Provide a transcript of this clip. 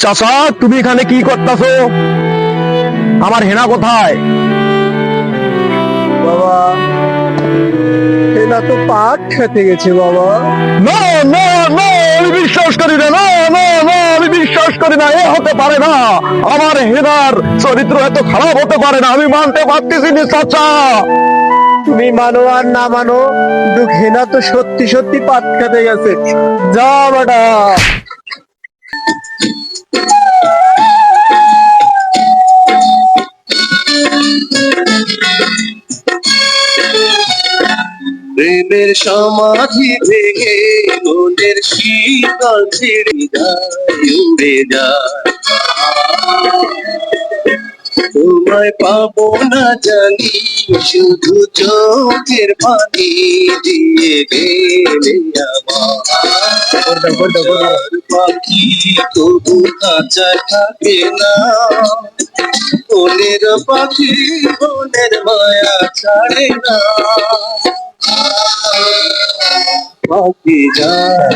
চাচা, তুমি এখানে কি করতেছো? আমার হেনা কোথায়? বাবা, এরা তো পাট খেতে গেছে বাবা। না না না, আমি বিশ্বাস করি না, না না না, আমি বিশ্বাস করি না, এ হতে পারে না। আমার হেনার চরিত্র এত খারাপ হতে পারে না, আমি মানতে পারতেছি না চাচা। তুমি মানো আর না মানো, কিন্তু ঘেনা তো সত্যি সত্যি পাট খেতে গেছে। যা বেটা। প্রেমের সমাধি ভেঙে মনের শীতল ছিঁড়ে যায়, উড়ে যায়। তোমায় পাবো না জানি, শুধু চোখের পানি দিয়ে গেলে আমার পাখি তবু কাঁচা থাকে না। বনের পাখি বনের মায়া ছাড়ে না, পাখি যায়।